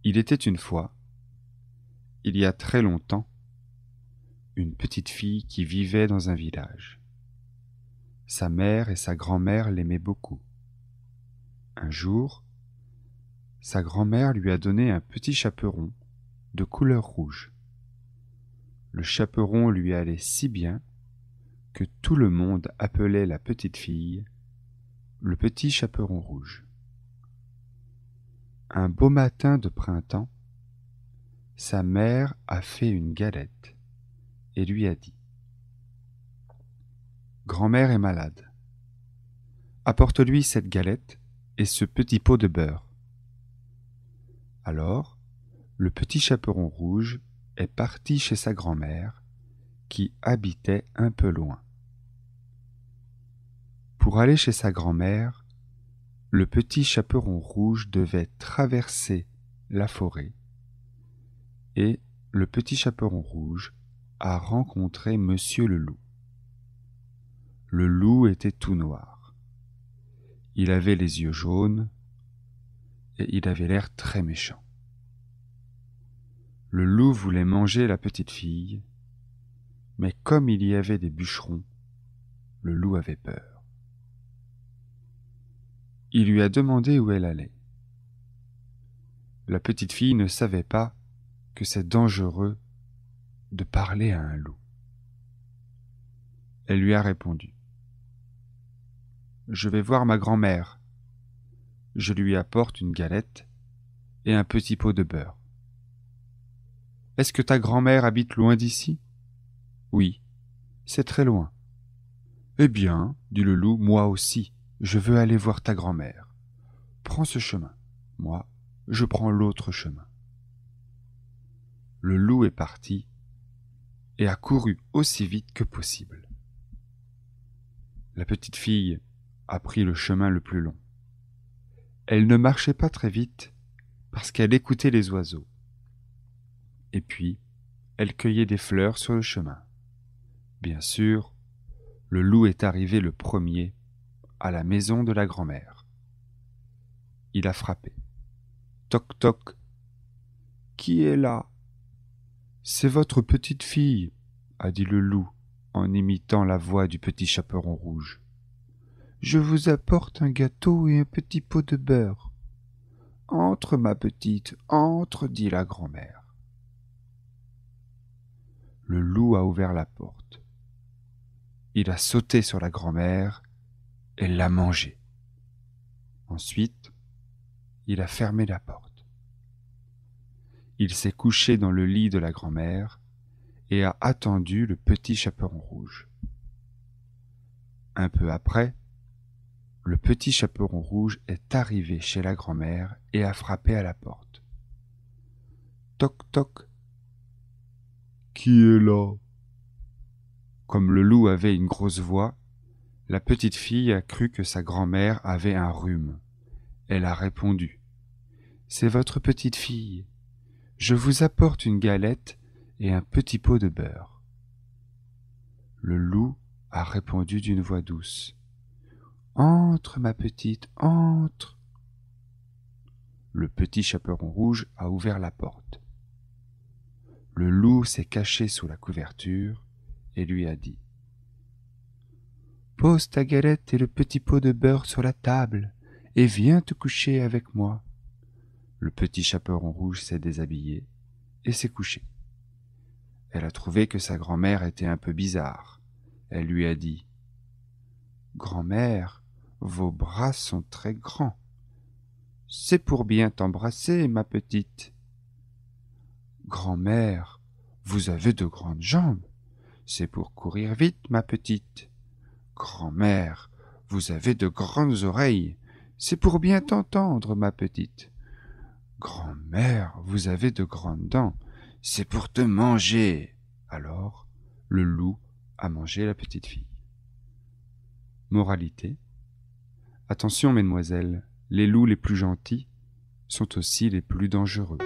Il était une fois, il y a très longtemps, une petite fille qui vivait dans un village. Sa mère et sa grand-mère l'aimaient beaucoup. Un jour, sa grand-mère lui a donné un petit chaperon de couleur rouge. Le chaperon lui allait si bien que tout le monde appelait la petite fille le petit chaperon rouge. Un beau matin de printemps, sa mère a fait une galette et lui a dit : « Grand-mère est malade. Apporte-lui cette galette et ce petit pot de beurre. » Alors, le petit chaperon rouge est parti chez sa grand-mère, qui habitait un peu loin. Pour aller chez sa grand-mère, le petit chaperon rouge devait traverser la forêt, et le petit chaperon rouge a rencontré Monsieur le loup. Le loup était tout noir. Il avait les yeux jaunes et il avait l'air très méchant. Le loup voulait manger la petite fille, mais comme il y avait des bûcherons, le loup avait peur. Il lui a demandé où elle allait. La petite fille ne savait pas que c'est dangereux de parler à un loup. Elle lui a répondu : « Je vais voir ma grand-mère. Je lui apporte une galette et un petit pot de beurre. » « Est-ce que ta grand-mère habite loin d'ici ? » ?»« Oui, c'est très loin. »« Eh bien, dit le loup, moi aussi, je veux aller voir ta grand-mère. Prends ce chemin. Moi, je prends l'autre chemin. » Le loup est parti et a couru aussi vite que possible. La petite fille a pris le chemin le plus long. Elle ne marchait pas très vite parce qu'elle écoutait les oiseaux. Et puis, elle cueillait des fleurs sur le chemin. Bien sûr, le loup est arrivé le premier à la maison de la grand-mère. Il a frappé. Toc toc. Qui est là ? C'est votre petite fille, a dit le loup en imitant la voix du petit chaperon rouge. Je vous apporte un gâteau et un petit pot de beurre. Entre, ma petite, entre, dit la grand-mère. Le loup a ouvert la porte. Il a sauté sur la grand-mère et l'a mangée. Ensuite, il a fermé la porte. Il s'est couché dans le lit de la grand-mère et a attendu le petit chaperon rouge. Un peu après, le petit chaperon rouge est arrivé chez la grand-mère et a frappé à la porte. Toc toc. Qui est là ? Comme le loup avait une grosse voix, la petite fille a cru que sa grand-mère avait un rhume. Elle a répondu : « C'est votre petite fille. Je vous apporte une galette et un petit pot de beurre. » Le loup a répondu d'une voix douce : « Entre, ma petite, entre. » Le petit chaperon rouge a ouvert la porte. Le loup s'est caché sous la couverture et lui a dit : « Pose ta galette et le petit pot de beurre sur la table et viens te coucher avec moi. » Le petit chaperon rouge s'est déshabillé et s'est couché. Elle a trouvé que sa grand-mère était un peu bizarre. Elle lui a dit : « Grand-mère, vos bras sont très grands. C'est pour bien t'embrasser, ma petite. » « Grand-mère, vous avez de grandes jambes. C'est pour courir vite, ma petite. » « Grand-mère, vous avez de grandes oreilles. C'est pour bien t'entendre, ma petite. » « Grand-mère, vous avez de grandes dents. C'est pour te manger. » Alors, le loup a mangé la petite fille. Moralité : attention, mesdemoiselles, les loups les plus gentils sont aussi les plus dangereux.